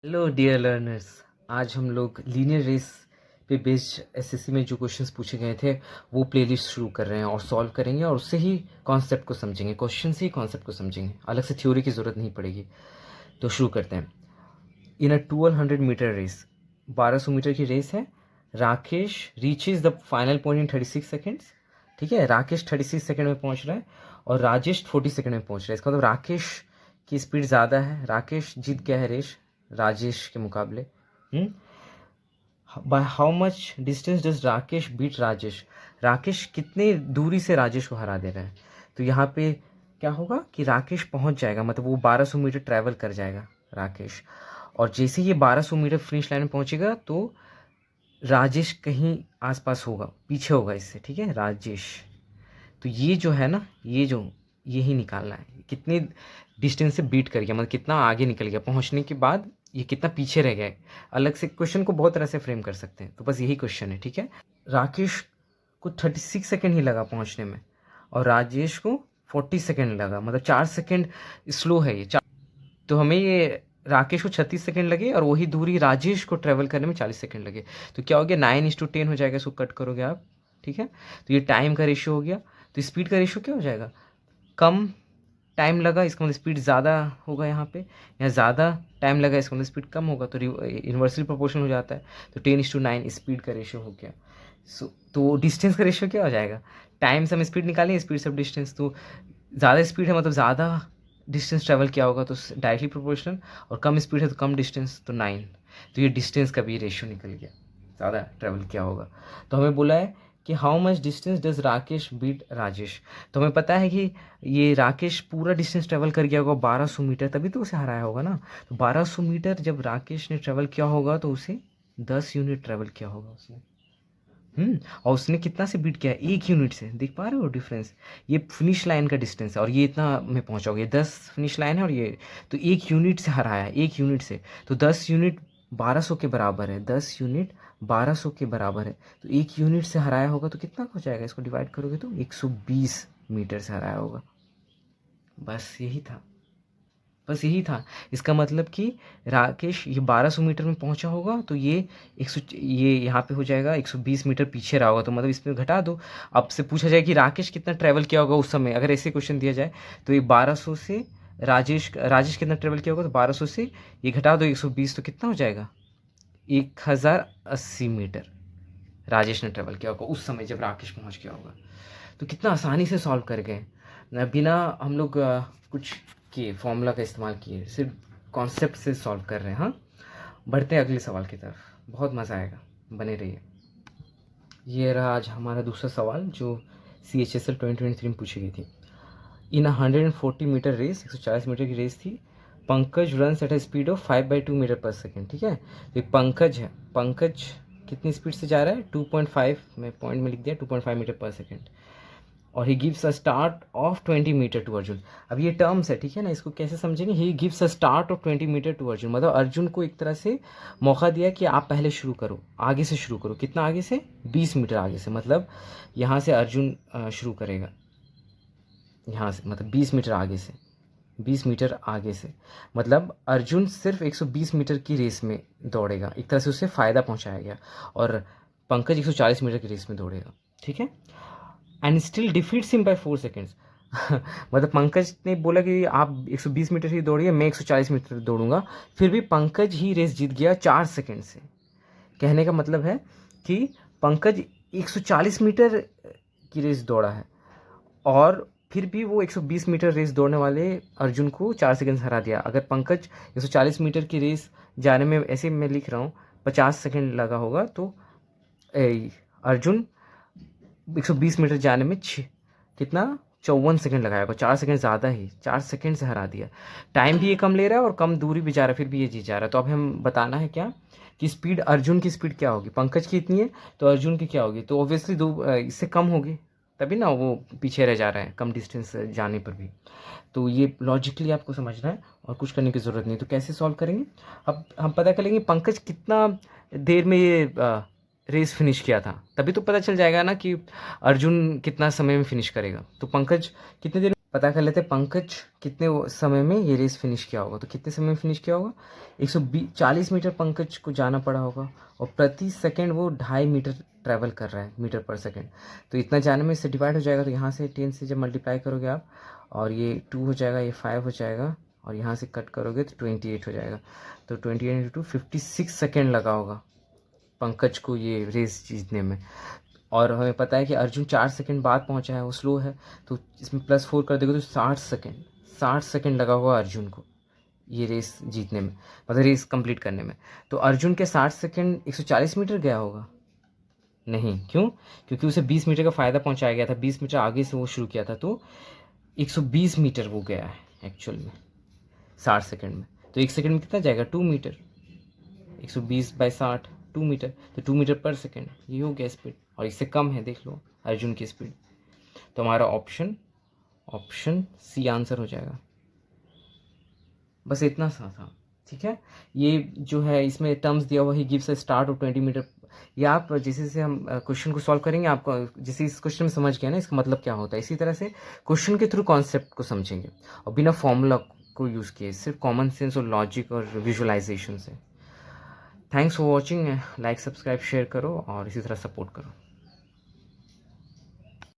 Hello dear learners. आज हम लोग लीनियर रेस पे बेस्ड एसएससी में जो क्वेश्चंस पूछे गए थे वो प्लेलिस्ट शुरू कर रहे हैं और सॉल्व करेंगे और उससे ही कॉन्सेप्ट को समझेंगे, क्वेश्चन से ही कॉन्सेप्ट को समझेंगे, अलग से थ्योरी की ज़रूरत नहीं पड़ेगी। तो शुरू करते हैं। इन अ 1200 मीटर रेस, 1200 मीटर की रेस है। Rakesh reaches the final point in 36 seconds. ठीक है, राकेश 36 सेकेंड में पहुंच रहा है और राजेश 40 सेकेंड में पहुंच रहा है। इसका मतलब राकेश की स्पीड ज़्यादा है, राकेश जीत गया है रेस राजेश के मुकाबले। By how much distance does Rakesh beat Rajesh? Rakesh कितने दूरी से राजेश को हरा दे रहा है? तो यहाँ पे क्या होगा कि राकेश पहुंच जाएगा, मतलब वो 1200 मीटर ट्रैवल कर जाएगा राकेश, और जैसे ये 1200 मीटर फिनिश लाइन में पहुंचेगा तो राजेश कहीं आसपास होगा, पीछे होगा इससे। ठीक है, राजेश। तो ये जो है ना, यही निकालना है, कितने डिस्टेंस से बीट कर गया, मतलब कितना आगे निकल गया पहुंचने के बाद, ये कितना पीछे रह गया है। अलग से क्वेश्चन को बहुत तरह से फ्रेम कर सकते हैं, तो बस यही क्वेश्चन है। ठीक है, राकेश को 36 सेकेंड ही लगा पहुंचने में और राजेश को 40 सेकेंड लगा, मतलब 4 सेकेंड स्लो है ये। तो हमें ये राकेश को 36 सेकेंड लगे और वही दूरी राजेश को ट्रेवल करने में 40 सेकेंड लगे। तो क्या हो गया, 9:10 हो जाएगा, इसको कट करोगे आप। ठीक है, तो ये टाइम का रेशियो हो गया। तो स्पीड का रेशियो क्या हो जाएगा, कम टाइम लगा इसका मतलब स्पीड ज़्यादा होगा, यहाँ ज़्यादा टाइम लगा इसका मतलब स्पीड कम होगा, तो इन्वर्सली प्रोपोर्शनल हो जाता है। तो 10:9 स्पीड का रेशियो हो गया। तो डिस्टेंस का रेशियो क्या हो जाएगा, टाइम से हम स्पीड निकालें, स्पीड से डिस्टेंस, तो ज़्यादा स्पीड है मतलब ज़्यादा डिस्टेंस ट्रैवल किया होगा तो डायरेक्टली प्रोपोर्शनल, और कम स्पीड है तो कम डिस्टेंस, तो 9। तो ये डिस्टेंस का भी रेशियो निकल गया, ज़्यादा ट्रैवल किया होगा। तो हमें बोला है कि how much distance does Rakesh beat Rajesh. तो हमें पता है कि ये राकेश पूरा डिस्टेंस ट्रैवल कर गया होगा 1200 मीटर, तभी तो उसे हराया होगा ना। तो 1200 मीटर जब राकेश ने ट्रैवल किया होगा तो उसे 10 यूनिट ट्रैवल किया होगा उसने। और उसने कितना से बीट किया, 1 यूनिट से। देख पा रहे हो डिफरेंस, ये फिनिश लाइन का डिस्टेंस है और ये इतना में पहुंचा होगा, ये 10 फिनिश लाइन है और ये तो 1 यूनिट से हराया है, 1 यूनिट से। तो 10 यूनिट 1200 के बराबर है, 10 यूनिट 1200 के बराबर है। तो 1 यूनिट से हराया होगा तो कितना हो जाएगा, इसको डिवाइड करोगे तो 120 मीटर से हराया होगा। बस यही था, बस यही था। इसका मतलब कि राकेश ये 1200 मीटर में पहुंचा होगा तो ये 100, ये यहाँ पे हो जाएगा 120 मीटर पीछे रहा होगा, तो मतलब इसमें घटा दो। अब से पूछा जाए कि राकेश कितना ट्रैवल किया होगा उस समय, अगर ऐसे क्वेश्चन दिया जाए तो ये 1200 से राजेश राजेश कितना ट्रैवल किया होगा, तो 1200 से ये घटा दो 120, तो कितना हो जाएगा 1080 मीटर राजेश ने ट्रैवल किया होगा उस समय जब राकेश पहुँच गया होगा। तो कितना आसानी से सॉल्व कर गए बिना हम लोग कुछ किए, फॉर्मूला का इस्तेमाल किए, सिर्फ कॉन्सेप्ट से सॉल्व कर रहे हैं। हाँ, बढ़ते हैं अगले सवाल की तरफ, बहुत मज़ा आएगा, बने रहिए। ये रहा आज हमारा दूसरा सवाल जो CHSL 2023 में पूछी गई थी। इन 140 मीटर रेस, 140 मीटर की रेस थी। Pankaj runs at a speed of 5/2 metre per second. ठीक है, तो पंकज है, पंकज कितनी स्पीड से जा रहा है, 2.5, मैं पॉइंट में लिख दिया 2.5 मीटर पर सेकेंड, और he gives a start of 20 metre to Arjun. अब ये टर्म्स है, ठीक है ना, इसको कैसे समझेंगे, he gives a start of 20 metre to Arjun, मतलब अर्जुन को एक तरह से मौका दिया कि आप पहले शुरू करो, आगे से शुरू करो। कितना आगे से, 20 मीटर आगे से, मतलब यहाँ से अर्जुन शुरू करेगा, यहाँ से मतलब 20 मीटर आगे से, 20 मीटर आगे से, मतलब अर्जुन सिर्फ 120 मीटर की रेस में दौड़ेगा, एक तरह से उसे फ़ायदा पहुँचाया गया, और पंकज 140 मीटर की रेस में दौड़ेगा। ठीक है, and still defeats him by 4 seconds. मतलब पंकज ने बोला कि आप 120 मीटर ही दौड़िए, मैं 140 मीटर दौड़ूंगा, फिर भी पंकज ही रेस जीत गया 4 सेकेंड से। कहने का मतलब है कि पंकज 140 मीटर की रेस दौड़ा है और फिर भी वो 120 मीटर रेस दौड़ने वाले अर्जुन को 4 सेकेंड से हरा दिया। अगर पंकज 140 मीटर की रेस जाने में, ऐसे मैं लिख रहा हूँ, 50 सेकेंड लगा होगा, तो अर्जुन 120 मीटर जाने में कितना 54 सेकेंड लगाया होगा, 4 सेकेंड ज़्यादा ही, 4 सेकेंड से हरा दिया। टाइम भी ये कम ले रहा है और कम दूरी भी जा रहा है, फिर भी ये जीत जा रहा है। तो अब हम बताना है क्या कि स्पीड, अर्जुन की स्पीड क्या होगी, पंकज की इतनी है तो अर्जुन की क्या होगी, तो ऑब्वियसली इससे कम होगी, तभी ना वो पीछे रह जा रहा है कम डिस्टेंस जाने पर भी। तो ये लॉजिकली आपको समझना है और कुछ करने की ज़रूरत नहीं। तो कैसे सॉल्व करेंगे, अब हम पता करेंगे पंकज कितना देर में ये रेस फिनिश किया था, तभी तो पता चल जाएगा ना कि अर्जुन कितना समय में फिनिश करेगा। तो पंकज कितने देर पता कर लेते हैं पंकज कितने समय में ये रेस फिनिश किया होगा। तो कितने समय में फिनिश किया होगा, 140 मीटर पंकज को जाना पड़ा होगा और प्रति सेकंड वो 2.5 मीटर ट्रैवल कर रहा है, मीटर पर सेकंड। तो इतना जाने में इससे डिवाइड हो जाएगा, तो यहाँ से 10 से जब मल्टीप्लाई करोगे आप, और ये 2 हो जाएगा, ये 5 हो जाएगा, और यहाँ से कट करोगे तो 28 हो जाएगा। तो 28 इंटू 56 सेकेंड लगा होगा पंकज को ये रेस जीतने में। और हमें पता है कि अर्जुन 4 सेकंड बाद पहुंचा है, वो स्लो है, तो इसमें +4 कर देगा तो 60 सेकंड लगा होगा अर्जुन को ये रेस जीतने में, मतलब रेस कंप्लीट करने में। तो अर्जुन के 60 सेकंड 140 मीटर गया होगा? नहीं, क्यों? क्योंकि उसे 20 मीटर का फ़ायदा पहुंचाया गया था, 20 मीटर आगे से वो शुरू किया था, तो 120 मीटर वो गया है एक्चुअल में 60 सेकंड में। तो 1 सेकंड में कितना जाएगा? 2 मीटर। 120/60 2 मीटर, तो 2 मीटर पर सेकंड ये हो गया स्पीड, और इससे कम है, देख लो अर्जुन की स्पीड। तो हमारा ऑप्शन सी आंसर हो जाएगा। बस इतना सा था, ठीक है। ये जो है इसमें टर्म्स दिया हुआ है, gives a start of 20 metre. ये आप जैसे जैसे हम क्वेश्चन को सॉल्व करेंगे, आपको जैसे इस क्वेश्चन में समझ गया ना इसका मतलब क्या होता है, इसी तरह से क्वेश्चन के थ्रू कॉन्सेप्ट को समझेंगे और बिना फॉर्मूला को यूज़ किए, सिर्फ कॉमन सेंस और लॉजिक और विजुअलाइजेशन से। Thanks for watching. Like, subscribe, share करो और इसी तरह सपोर्ट करो।